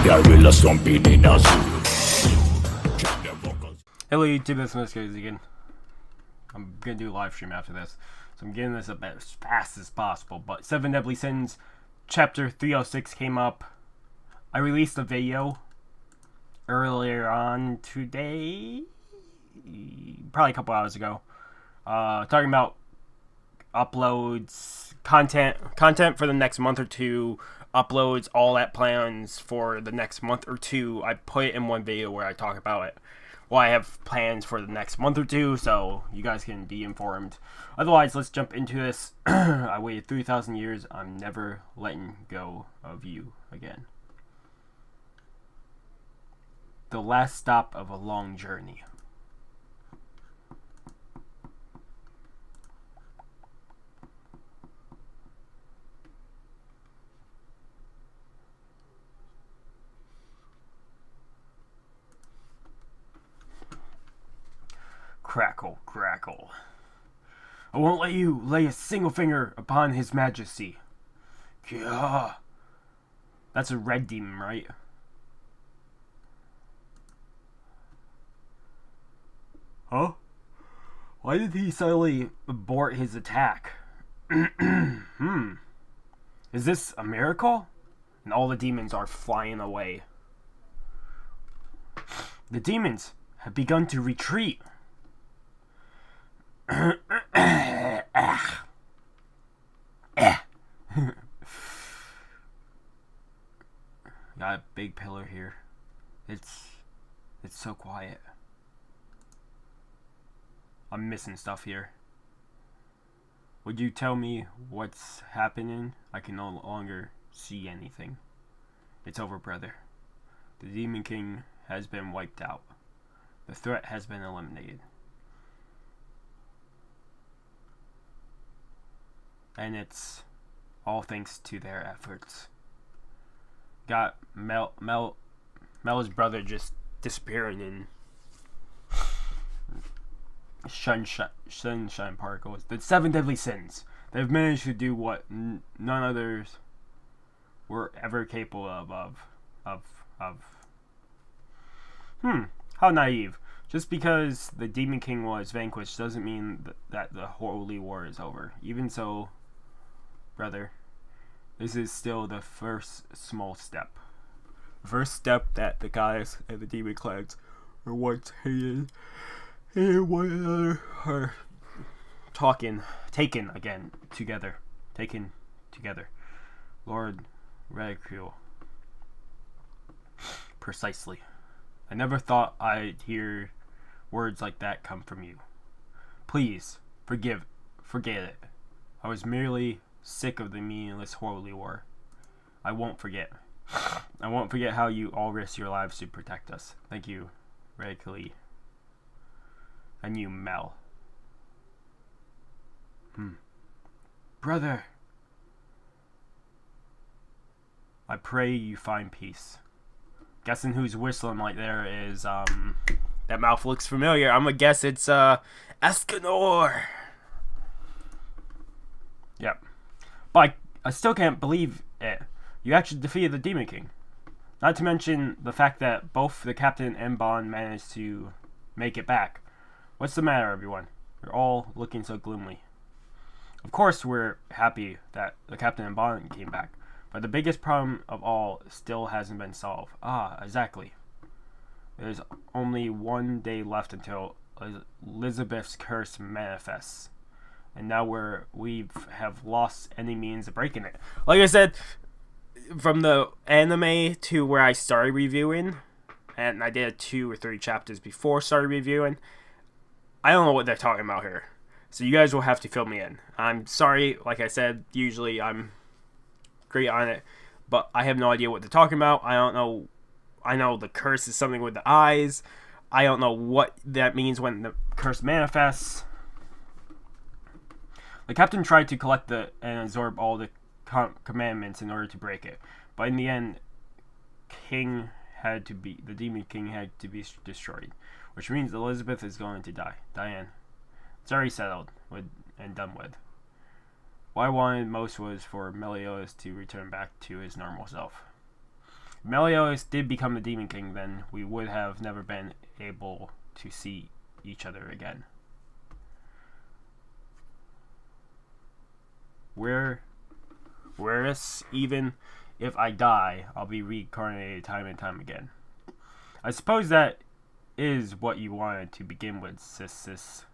Gorilla stomping in a zoo. Hello YouTube, it's Manga again. I'm gonna do a live stream after this, so I'm getting this up as fast as possible. But 7 Deadly Sins, Chapter 306 came up. I released a video earlier on today, probably a couple hours ago, talking about uploads, content for the next month or two, uploads, all that plans for the next month or two. I put it in one video where I talk about it. Well, I have plans for the next month or two, so you guys can be informed. Otherwise, let's jump into this. I waited 3,000 years. I'm never letting go of you again. The last stop of a long journey. Crackle, crackle. I won't let you lay a single finger upon his majesty. Gah. That's a red demon, right? Huh? Why did he suddenly abort his attack? Is this a miracle? And all the demons are flying away. The demons have begun to retreat. Got a big pillar here. It's so quiet. I'm missing stuff here. Would you tell me what's happening? I can no longer see anything. It's over, brother. The Demon King has been wiped out. The threat has been eliminated. And it's all thanks to their efforts. Got Mel's brother just disappearing in sunshine particles. The 7 Deadly Sins. They've managed to do what none others were ever capable of. How naive. Just because the Demon King was vanquished doesn't mean that the Holy War is over. Even so, brother, this is still the first small step. The first step that the guys and the demon clans are once hated and one another are taken together. Lord Ridicule. Precisely. I never thought I'd hear words like that come from you. Please, forget it. I was merely sick of the meaningless Holy War. I won't forget. I won't forget how you all risked your lives to protect us. Thank you, Radically. And you, Mel. Brother. I pray you find peace. Guessing who's whistling like there is, that mouth looks familiar. I'm gonna guess it's, Escanor. Yep. But I still can't believe it. You actually defeated the Demon King. Not to mention the fact that both the Captain and Bond managed to make it back. What's the matter, everyone? You're all looking so gloomy. Of course we're happy that the Captain and Bond came back, but the biggest problem of all still hasn't been solved. Ah, exactly. There's only one day left until Elizabeth's curse manifests. And now we have lost any means of breaking it. Like I said, from the anime to where I started reviewing, and I did 2 or 3 chapters before started reviewing, I don't know what they're talking about here. So you guys will have to fill me in. I'm sorry, like I said, usually I'm great on it, but I have no idea what they're talking about. I don't know. I know the curse is something with the eyes. I don't know what that means when the curse manifests. The captain tried to collect and absorb all the commandments in order to break it, but in the end, the Demon King had to be destroyed, which means Elizabeth is going to die. Diane, it's already settled and done with. What I wanted most was for Meliodas to return back to his normal self. Meliodas did become the Demon King, then we would have never been able to see each other again. Whereas even if I die, I'll be reincarnated time and time again. I suppose that is what you wanted to begin with, sis.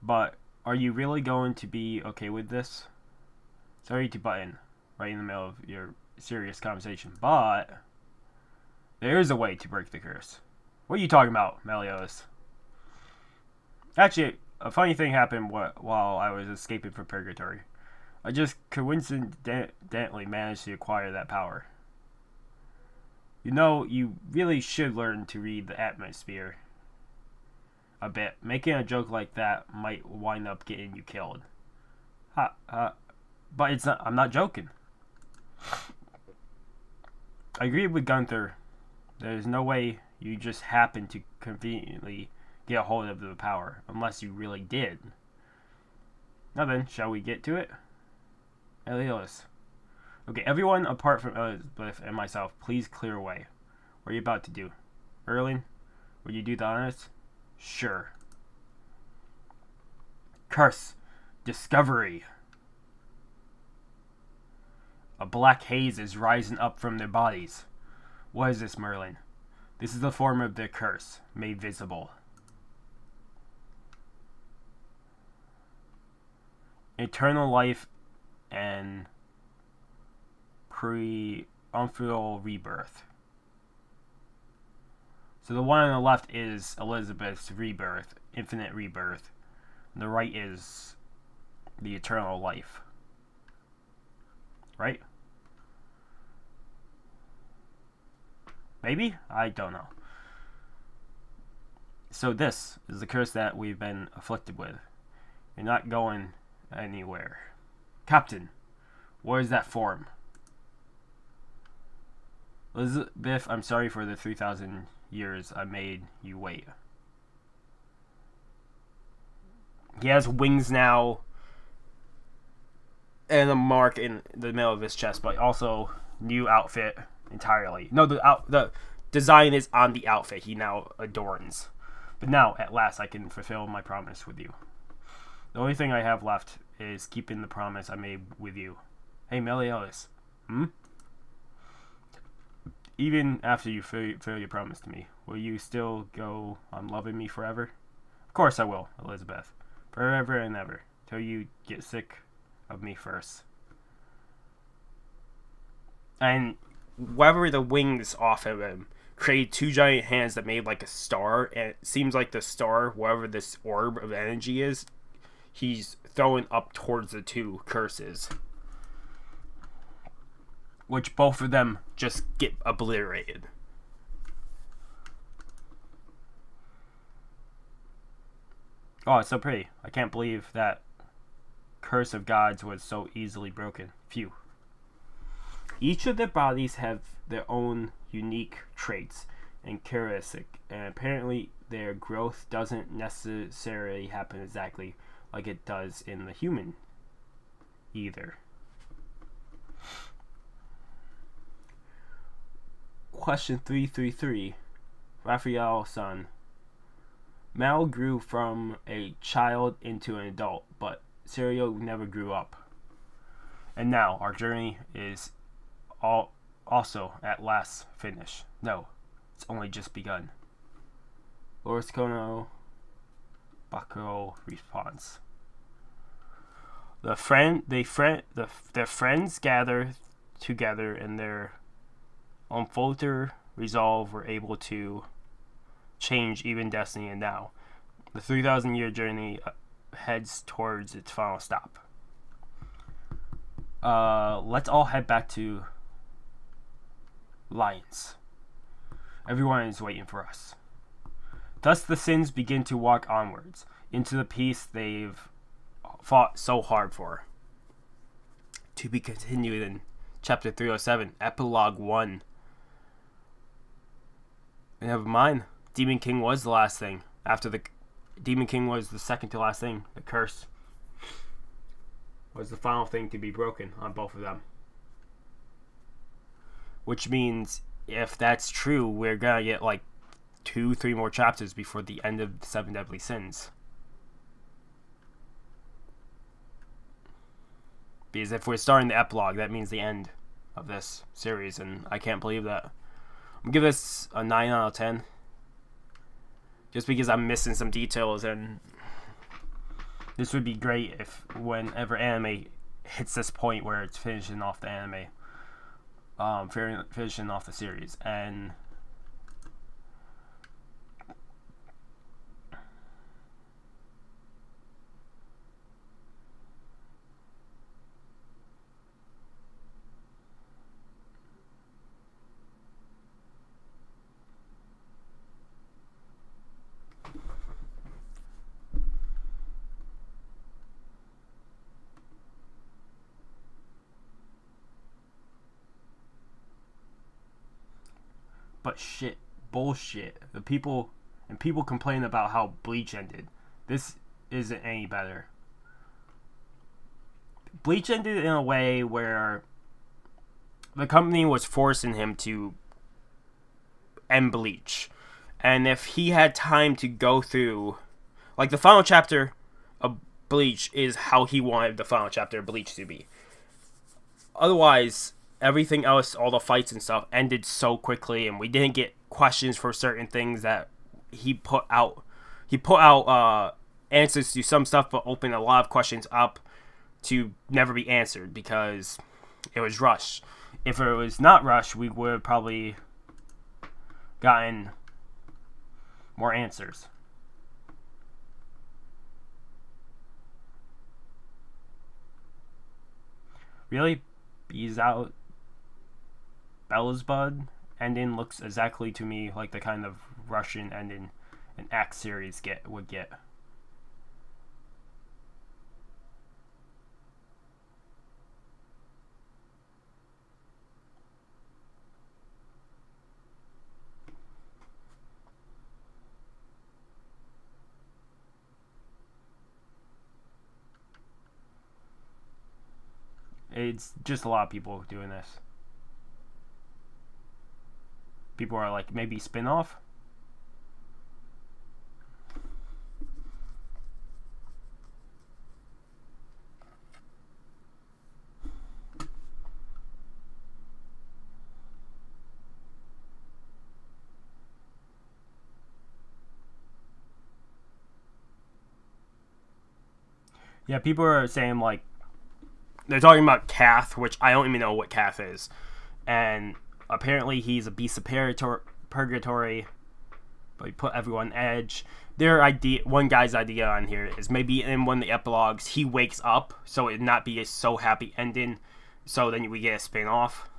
But are you really going to be okay with this? Sorry to butt in right in the middle of your serious conversation, but there is a way to break the curse. What are you talking about, Meliodas? Actually, a funny thing happened while I was escaping from purgatory. I just coincidentally managed to acquire that power. You know, you really should learn to read the atmosphere a bit. Making a joke like that might wind up getting you killed. But it's not. I'm not joking. I agree with Gunther. There's no way you just happen to conveniently get a hold of the power, unless you really did. Now then, shall we get to it? Elios. Okay, everyone apart from Elizabeth and myself, please clear away. What are you about to do? Erling, will you do the honors? Sure. Curse. Discovery. A black haze is rising up from their bodies. What is this, Merlin? This is the form of the curse, made visible. Eternal life and pre-unfulfilled rebirth. So the one on the left is Elizabeth's rebirth, infinite rebirth. And the right is the eternal life. Right? Maybe? I don't know. So this is the curse that we've been afflicted with. You're not going anywhere. Captain, what is that form? Elizabeth, I'm sorry for the 3,000 years I made you wait. He has wings now and a mark in the middle of his chest, but also new outfit entirely. No, the design is on the outfit he now adorns. But now, at last, I can fulfill my promise with you. The only thing I have left is keeping the promise I made with you. Hey, Meliodas. Even after you fulfill your promise to me, will you still go on loving me forever? Of course I will, Elizabeth. Forever and ever. Till you get sick of me first. And whatever the wings off of him created two giant hands that made like a star, and it seems like the star, whatever this orb of energy is, he's throwing up towards the two curses, which both of them just get obliterated. Oh, it's so pretty. I can't believe that curse of gods was so easily broken. Phew. Each of their bodies have their own unique traits and characteristics, and apparently their growth doesn't necessarily happen exactly like it does in the human either. Question 333. Raphael's son. Mal grew from a child into an adult, but Serial never grew up. And now our journey is also at last finished. No, it's only just begun. Loris Kono Bako response. Their friends gather together and their unfaltered resolve were able to change even destiny, and now the 3,000 year journey heads towards its final stop. Let's all head back to Lions. Everyone is waiting for us. Thus the Sins begin to walk onwards into the peace they've fought so hard for. To be continued in chapter 307, epilogue 1. Never mind. Demon King was the last thing. After the Demon King was the second to last thing. The curse was the final thing to be broken on both of them. which means if that's true, we're gonna get like 2-3 more chapters before the end of the Seven Deadly Sins. Because if we're starting the epilogue, that means the end of this series, and I can't believe that. I'm gonna give this a 9 out of 10. Just because I'm missing some details, and this would be great if whenever anime hits this point where it's finishing off the anime, finishing off the series, and but shit, bullshit. People complain about how Bleach ended. This isn't any better. Bleach ended in a way where the company was forcing him to end Bleach. And if he had time to go through, like, the final chapter of Bleach is how he wanted the final chapter of Bleach to be. Otherwise, everything else, all the fights and stuff, ended so quickly, and we didn't get questions for certain things that he put out. He put out answers to some stuff, but opened a lot of questions up to never be answered because it was rushed. If it was not rushed, we would have probably gotten more answers. Really? He's out. Bella's Bud ending looks exactly to me like the kind of Russian ending an X series would get. It's just a lot of people doing this. People are like, maybe spin-off? Yeah, people are saying, like, they're talking about Kath, which I don't even know what Kath is. And apparently he's a beast of purgatory, but he put everyone on edge. One guy's idea on here is maybe in one of the epilogues he wakes up, so it'd not be a so happy ending, so then we get a spin-off.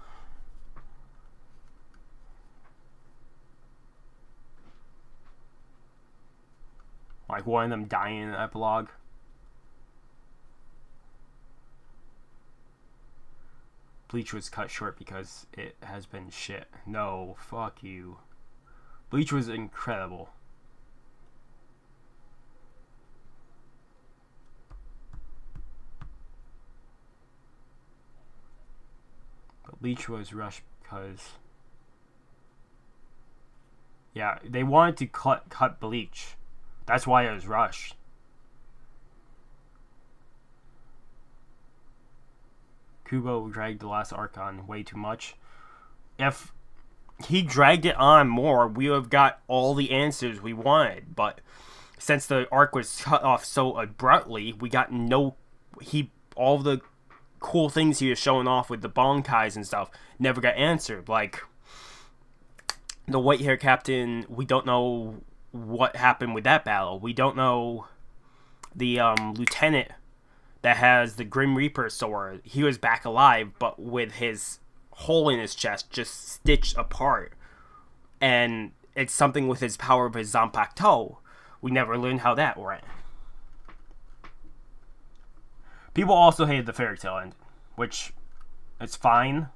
Like one of them dying in the epilogue. Bleach was cut short because it has been shit. No, fuck you. Bleach was incredible. But Bleach was rushed because... yeah, they wanted to cut Bleach. That's why it was rushed. Kubo dragged the last arc on way too much. If he dragged it on more, we would have got all the answers we wanted. But since the arc was cut off so abruptly, we got all the cool things he was showing off with the Bankais and stuff never got answered. Like the white hair captain, we don't know what happened with that battle. We don't know the lieutenant that has the Grim Reaper sword. He was back alive, but with his hole in his chest just stitched apart. And it's something with his power of his Zanpakuto. We never learned how that went. People also hated the fairy tale end, which it's fine.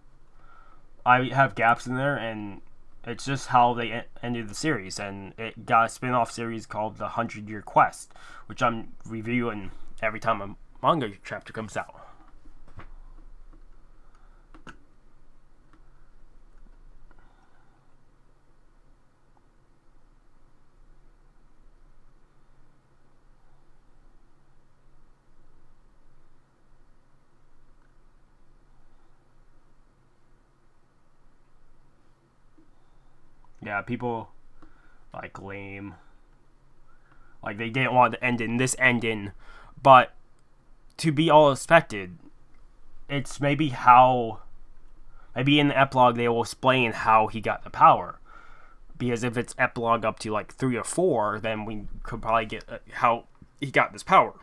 I have gaps in there, and it's just how they ended the series. And it got a spin-off series called The 100-Year Quest, which I'm reviewing every time a manga chapter comes out. Yeah, people like lame. Like they didn't want to end in this ending, but to be all expected, it's maybe in the epilogue they will explain how he got the power. Because if it's epilogue up to like 3 or 4, then we could probably get how he got this power.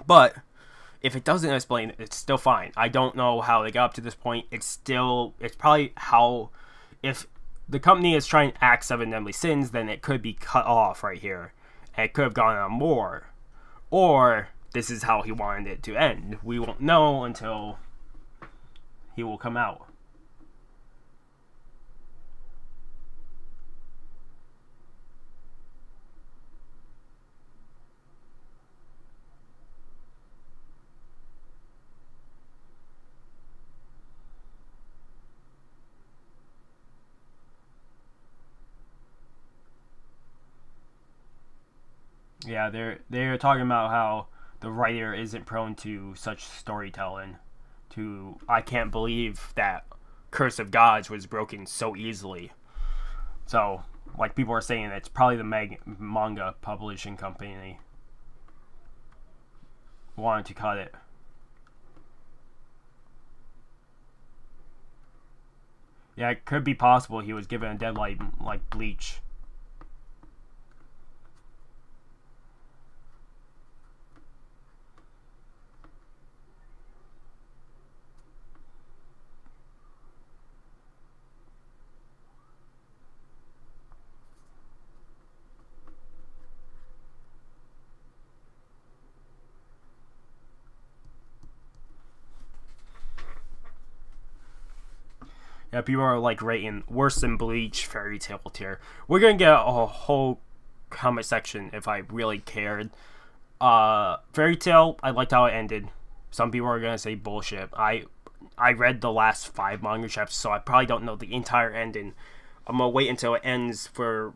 But if it doesn't explain it, it's still fine. I don't know how they got up to this point. It's probably how, if the company is trying to act 7 Deadly Sins, then it could be cut off right here. And it could have gone on more. Or this is how he wanted it to end. We won't know until he will come out. Yeah, they're talking about how the writer isn't prone to such storytelling. I can't believe that Curse of Gods was broken so easily. So, like people are saying, it's probably the manga publishing company wanted to cut it. Yeah, it could be possible he was given a deadline like Bleach. Yeah, people are like rating worse than Bleach Fairy Tail tier. We're gonna get a whole comment section if I really cared. Fairy Tail, I liked how it ended. Some people are gonna say bullshit. I read the last 5 manga chapters, so I probably don't know the entire ending. I'm gonna wait until it ends for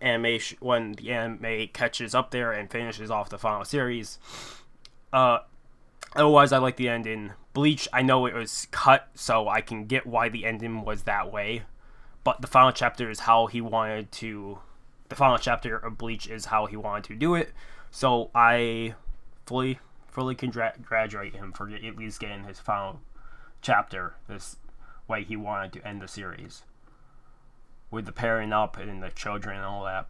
animation when the anime catches up there and finishes off the final series. Otherwise, I like the ending. Bleach, I know it was cut, so I can get why the ending was that way. But the final chapter is how he wanted to. The final chapter of Bleach is how he wanted to do it. So I fully congratulate him for at least getting his final chapter this way he wanted to end the series. With the pairing up and the children and all that.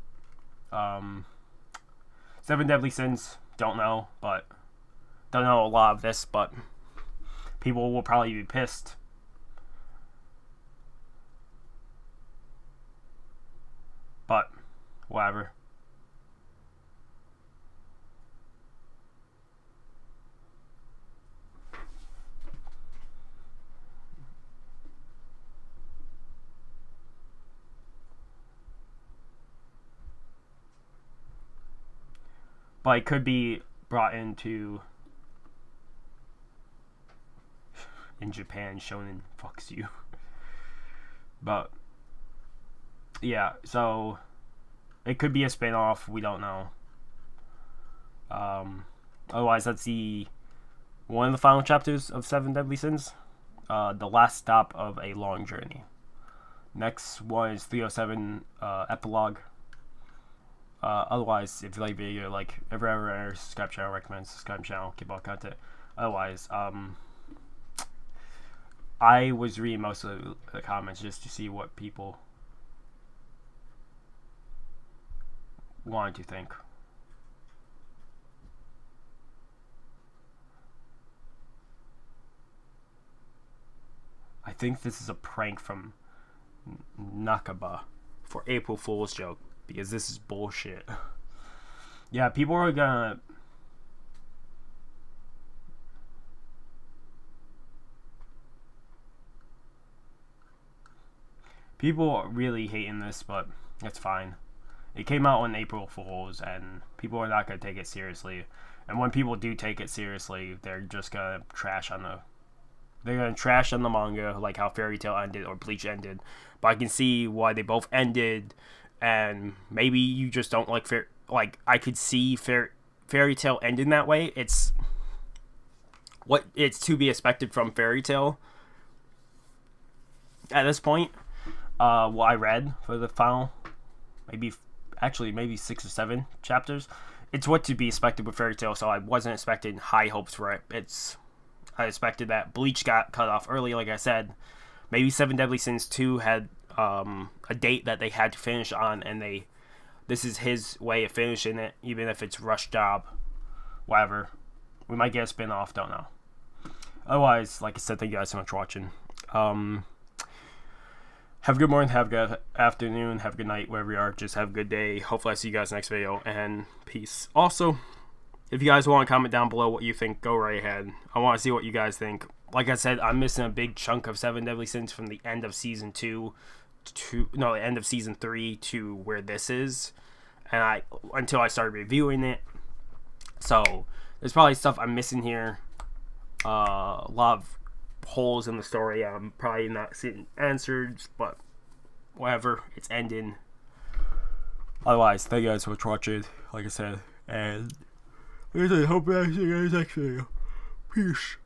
7 Deadly Sins, don't know a lot of this, but people will probably be pissed. But, whatever. But it could be brought into in Japan, shonen fucks you. But yeah, so it could be a spin-off, we don't know. Otherwise, that's one of the final chapters of 7 Deadly Sins. The last stop of a long journey. Next one is 307 epilogue. Otherwise, if you like video, like every subscribe channel, recommend subscribe channel, keep all content. Otherwise, I was reading most of the comments just to see what people wanted to think. I think this is a prank from Nakaba for April Fool's joke, because this is bullshit. Yeah, people are gonna... People are really hating this, but it's fine. It came out on April Fool's, and people are not gonna take it seriously. And when people do take it seriously, they're just gonna trash on the... They're gonna trash on the manga, like how Fairy Tail ended or Bleach ended. But I can see why they both ended, and maybe you just don't like I could see Fairy Tail ending that way. It's to be expected from Fairy Tail at this point. what I read for the final, maybe 6 or 7 chapters. It's what to be expected with Fairy Tail, so I wasn't expecting high hopes for it. I expected that Bleach got cut off early, like I said. Maybe Seven Deadly Sins 2 had a date that they had to finish on, and this is his way of finishing it, even if it's rush job, whatever. We might get a spin-off, don't know. Otherwise, like I said, thank you guys so much for watching. Have a good morning, have a good afternoon, have a good night, wherever you are. Just have a good day. Hopefully I see you guys next video, and peace. Also, if you guys want to comment down below what you think, go right ahead. I want to see what you guys think. Like I said, I'm missing a big chunk of Seven Deadly Sins from the end of Season 2 the end of Season 3 to where this is. And until I started reviewing it. So, there's probably stuff I'm missing here. A lot of holes in the story I'm probably not seeing answered, but whatever, it's ending. Otherwise, thank you guys so much for watching, like I said, and I hope I see you guys next video. Peace.